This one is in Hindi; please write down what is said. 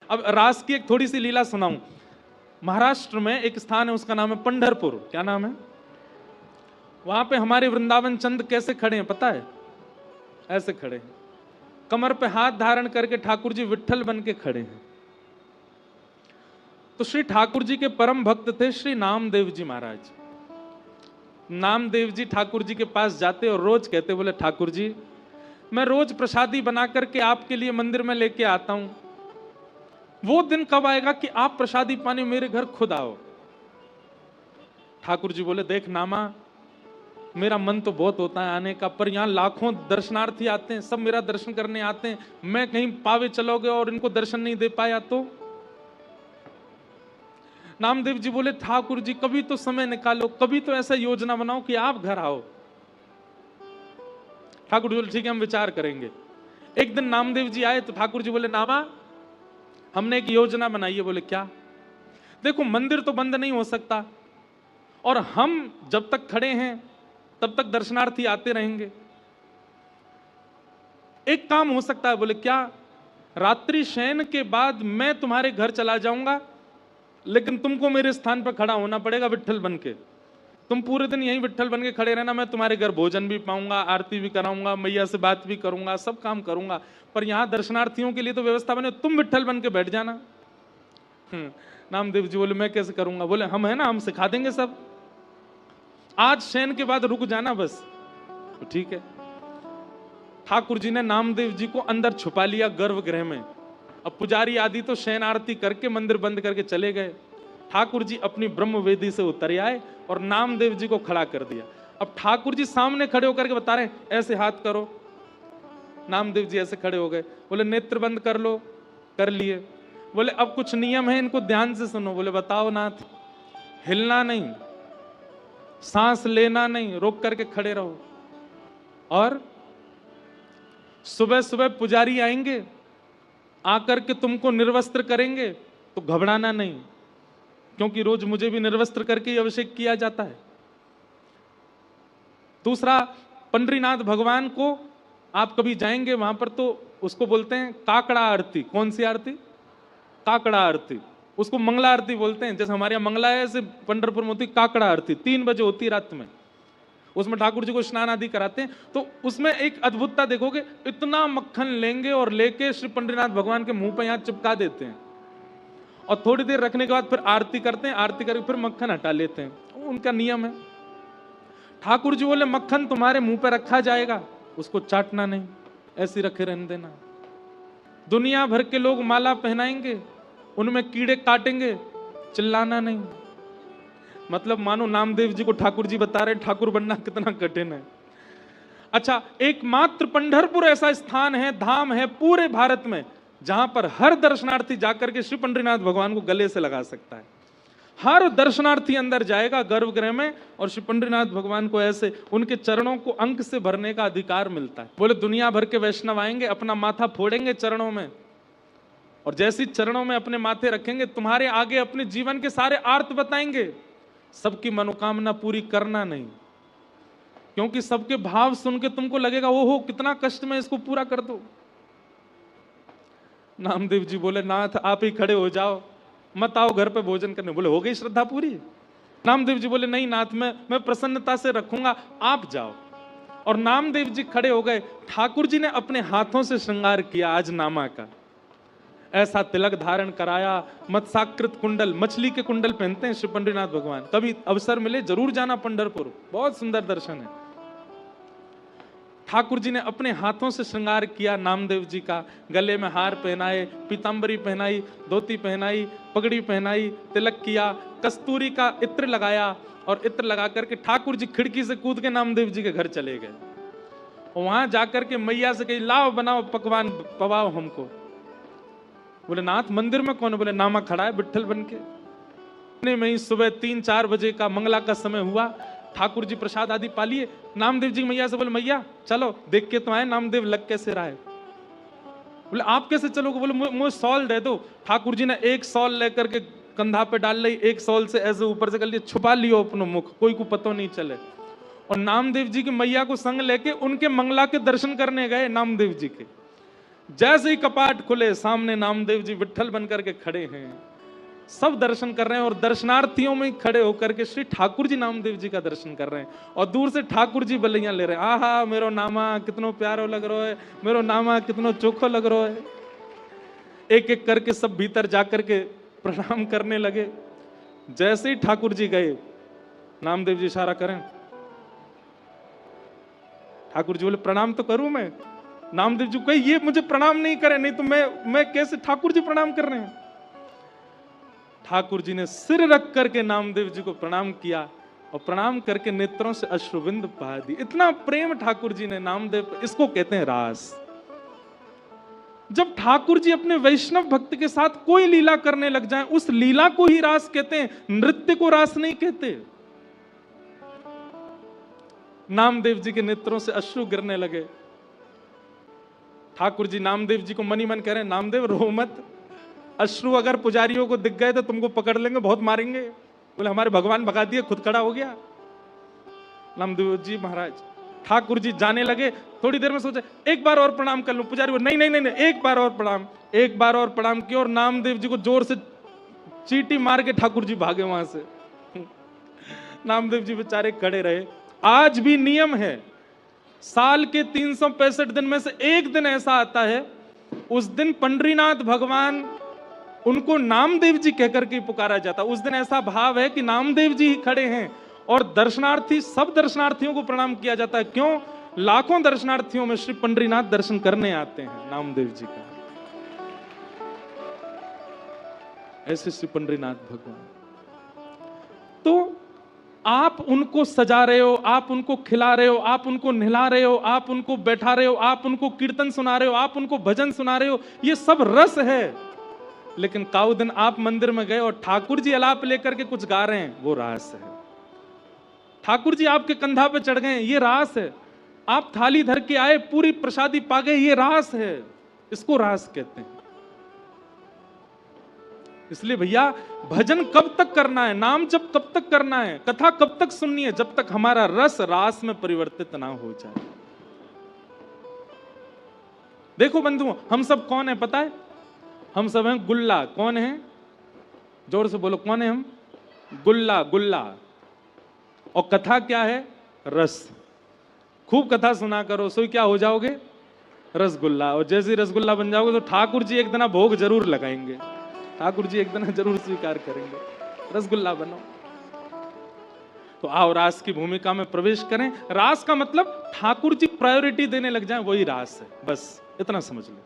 अब रास की एक थोड़ी सी लीला सुनाऊं। महाराष्ट्र में एक स्थान है, उसका नाम है पंढरपुर। क्या नाम है? वहां पे हमारे वृंदावन चंद कैसे खड़े हैं पता है? ऐसे खड़े हैं, कमर पे हाथ धारण करके ठाकुर जी विट्ठल बन के खड़े हैं। तो श्री ठाकुर जी के परम भक्त थे श्री नामदेव जी महाराज। नामदेव जी ठाकुर जी के पास जाते और रोज कहते, बोले ठाकुर जी मैं रोज प्रसादी बना करके आपके लिए मंदिर में लेके आता हूं, वो दिन कब आएगा कि आप प्रसादी पाने मेरे घर खुद आओ? ठाकुर जी बोले, देख नामा, मेरा मन तो बहुत होता है आने का, पर यहां लाखों दर्शनार्थी आते हैं, सब मेरा दर्शन करने आते हैं, मैं कहीं पावे चलोगे और इनको दर्शन नहीं दे पाया तो? नामदेव जी बोले, ठाकुर जी कभी तो समय निकालो, कभी तो ऐसा योजना बनाओ कि आप घर आओ। ठाकुर जी बोले, ठीक है हम विचार करेंगे। एक दिन नामदेव जी आए तो ठाकुर जी बोले, नामा हमने एक योजना बनाई है। बोले क्या? देखो मंदिर तो बंद नहीं हो सकता और हम जब तक खड़े हैं तब तक दर्शनार्थी आते रहेंगे। एक काम हो सकता है। बोले क्या? रात्रि शयन के बाद मैं तुम्हारे घर चला जाऊंगा, लेकिन तुमको मेरे स्थान पर खड़ा होना पड़ेगा विट्ठल बन के। तुम पूरे दिन यहीं विट्ठल बन के खड़े रहना, मैं तुम्हारे घर भोजन भी पाऊंगा, आरती भी कराऊंगा, मैया से बात भी करूंगा, सब काम करूंगा, पर यहां दर्शनार्थियों के लिए तो व्यवस्था बने, तुम विट्ठल बन के बैठ जाना। नामदेव जी बोले, मैं कैसे करूंगा? बोले हम है ना, हम सिखा देंगे सब, आज शयन के बाद रुक जाना बस। तो ठीक है। ठाकुर जी ने नामदेव जी को अंदर छुपा लिया गर्भगृह में। अब पुजारी आदि तो शयन आरती करके मंदिर बंद करके चले गए। ठाकुर जी अपनी ब्रह्म वेदी से उतर आए और नामदेव जी को खड़ा कर दिया। अब ठाकुर जी सामने खड़े होकर के बता रहे हैं, ऐसे हाथ करो। नामदेव जी ऐसे खड़े हो गए। बोले नेत्र बंद कर लो। कर लिए। बोले अब कुछ नियम है, इनको ध्यान से सुनो। बोले बताओ नाथ। हिलना नहीं, सांस लेना नहीं, रोक करके खड़े रहो। और सुबह सुबह पुजारी आएंगे, आकर के तुमको निर्वस्त्र करेंगे तो घबराना नहीं, क्योंकि रोज मुझे भी निर्वस्त्र करके अभिषेक किया जाता है। दूसरा, पंडरीनाथ भगवान को आप कभी जाएंगे वहां पर तो उसको बोलते हैं काकड़ा आरती। कौन सी आरती? काकड़ा आरती। उसको मंगला आरती बोलते हैं। जैसे हमारे यहाँ मंगला है, ऐसे पंढरपुर में होती काकड़ा आरती, 3 बजे होती है रात में। उसमें ठाकुर जी को स्नान आदि कराते हैं। तो उसमें एक अद्भुतता देखोगे, इतना मक्खन लेंगे और लेके श्री पंडरीनाथ भगवान के मुंह पे यहाँ चिपका देते हैं और थोड़ी देर रखने के बाद फिर आरती करते हैं। आरती करके फिर मक्खन हटा लेते हैं। उनका नियम है। ठाकुर जी बोले मक्खन तुम्हारे मुंह पे रखा जाएगा, उसको चाटना नहीं, ऐसे रखे रहने देना। दुनिया भर के लोग माला पहनाएंगे, उनमें कीड़े काटेंगे, चिल्लाना नहीं। मतलब मानो नामदेव जी को ठाकुर जी बता रहे ठाकुर बनना कितना कठिन है। अच्छा, एकमात्र पंढरपुर ऐसा स्थान है, धाम है पूरे भारत में, जहां पर हर दर्शनार्थी जाकर के श्री पंडरीनाथ भगवान को गले से लगा सकता है। हर दर्शनार्थी अंदर जाएगा गर्भगृह में और श्री पंडरीनाथ भगवान को ऐसे उनके चरणों को अंक से भरने का अधिकार मिलता है। बोले दुनिया भर के वैष्णव आएंगे, अपना माथा फोड़ेंगे चरणों में, और जैसी चरणों में अपने माथे रखेंगे, तुम्हारे आगे अपने जीवन के सारे आर्त बताएंगे। सबकी मनोकामना पूरी करना नहीं, क्योंकि सबके भाव सुन के तुमको लगेगा ओहो कितना कष्ट में, इसको पूरा कर दो। नामदेव जी बोले नाथ आप ही खड़े हो जाओ, मत आओ घर पे भोजन करने। बोले हो गई श्रद्धा पूरी? नामदेव जी बोले नहीं नाथ, मैं प्रसन्नता से रखूंगा, आप जाओ। और नामदेव जी खड़े हो गए। ठाकुर जी ने अपने हाथों से श्रृंगार किया आज नामा का, ऐसा तिलक धारण कराया, मत्स्याकृत कुंडल, मछली के कुंडल पहनते हैं श्री पंडरीनाथ भगवान। कभी अवसर मिले जरूर जाना पंढरपुर, बहुत सुंदर दर्शन है। ठाकुर जी ने अपने हाथों से श्रृंगार किया नामदेव जी का, गले में हार पहनाए, पीतांबरी पहनाई, धोती पहनाई, पगड़ी पहनाई, तिलक किया, कस्तूरी का इत्र लगाया, और इत्र लगा करके ठाकुर जी खिड़की से कूद के नामदेव जी के घर चले गए। वहां जाकर के मैया से कही लाओ बनाओ पकवान पवाओ हमको। बोले नाथ मंदिर में कौन है? बोले नामा खड़ा है विट्ठल बन के। इतने में ही सुबह 3-4 बजे का मंगला का समय हुआ। ठाकुर जी प्रसाद आदि पा लिए। नामदेव जी मैया से बोले मैया चलो देख के तो आए नामदेव लग कैसे रहा है। बोले आप कैसे चलोगे? बोले मुझे सॉल दे दो। ठाकुर जी ने एक सॉल लेकर के कंधा पे डाल ली, एक सॉल से ऐसे ऊपर से कर लिया, छुपा लियो अपनो मुख, कोई को पता नहीं चले। और नामदेव जी की मैया को संग लेके उनके मंगला के दर्शन करने गए नामदेव जी के। जैसे ही कपाट खुले, सामने नामदेव जी विट्ठल बनकर के खड़े हैं, सब दर्शन कर रहे हैं और दर्शनार्थियों में खड़े होकर के श्री ठाकुर जी नामदेव जी का दर्शन कर रहे हैं और दूर से ठाकुर जी बलैया ले रहे हैं, आहा मेरो नामा कितनो प्यारो लग रहा है, मेरो नामा कितनो चोखो लग रहा है। एक एक करके सब भीतर जाकर के प्रणाम करने लगे। जैसे ही ठाकुर जी गए, नामदेव जी इशारा करें, ठाकुर जी बोले प्रणाम तो करूं मैं। नामदेव जी कहे ये मुझे प्रणाम नहीं करे, नहीं तो मैं कैसे ठाकुर जी प्रणाम कर रहे हैं। ठाकुर जी ने सिर रख करके नामदेव जी को प्रणाम किया और प्रणाम करके नेत्रों से अश्रुबिंद बहा दी। इतना प्रेम ठाकुर जी ने नामदेव, इसको कहते हैं रास। जब ठाकुर जी अपने वैष्णव भक्त के साथ कोई लीला करने लग जाएं, उस लीला को ही रास कहते हैं, नृत्य को रास नहीं कहते। नामदेव जी के नेत्रों से अश्रु गिरने लगे। ठाकुर जी नामदेव जी को मनी मन कह रहे हैं, नामदेव रो मत, अश्रु अगर पुजारियों को दिख गए तो तुमको पकड़ लेंगे, बहुत मारेंगे। बोले हमारे भगवान भगा दिए, खुद खड़ा हो गया। नामदेव जी महाराज, ठाकुर जी जाने लगे, थोड़ी देर में सोचे एक बार और प्रणाम कर लूं। पुजारी बोले नहीं नहीं नहीं, एक बार और प्रणाम। एक बार और प्रणाम किया और नामदेव जी को जोर से चींटी मार के ठाकुर जी भागे वहां से। नामदेव जी बेचारे खड़े रहे। आज भी नियम है, साल के 365 दिन में से एक दिन ऐसा आता है, उस दिन पंडरीनाथ भगवान, उनको नामदेव जी कहकर के पुकारा जाता। उस दिन ऐसा भाव है कि नामदेव जी ही खड़े हैं और दर्शनार्थी, सब दर्शनार्थियों को प्रणाम किया जाता है। क्यों? लाखों दर्शनार्थियों में श्री पंडरीनाथ दर्शन करने आते हैं नामदेव जी का। ऐसे श्री पंडरीनाथ भगवान। तो आप उनको सजा रहे हो, आप उनको खिला रहे हो, आप उनको नहला रहे हो, आप उनको बैठा रहे हो, आप उनको कीर्तन सुना रहे हो, आप उनको भजन सुना रहे हो, ये सब रस है। लेकिन काउ दिन आप मंदिर में गए और ठाकुर जी अलाप लेकर के कुछ गा रहे हैं, वो रास है। ठाकुर जी आपके कंधा पे चढ़ गए, ये रास है। आप थाली धर के आए, पूरी प्रसादी पा गए, ये रास है। इसको रास कहते हैं। इसलिए भैया, भजन कब तक करना है, नाम जब कब तक करना है, कथा कब तक सुननी है, जब तक हमारा रस रास में परिवर्तित ना हो जाए। देखो बंधुओं, हम सब कौन है पता है? हम सब हैं गुल्ला। कौन है? जोर से बोलो, कौन है हम? गुल्ला। गुल्ला। और कथा क्या है? रस। खूब कथा सुना करो, सो क्या हो जाओगे? रसगुल्ला। और जैसे रसगुल्ला बन जाओगे तो ठाकुर जी एक दिन भोग जरूर लगाएंगे, ठाकुर जी एक दिन जरूर स्वीकार करेंगे, रसगुल्ला बनो। तो आओ रास की भूमिका में प्रवेश करें। रास का मतलब ठाकुर जी प्रायोरिटी देने लग जाएं, वही रास है। बस इतना समझ लो।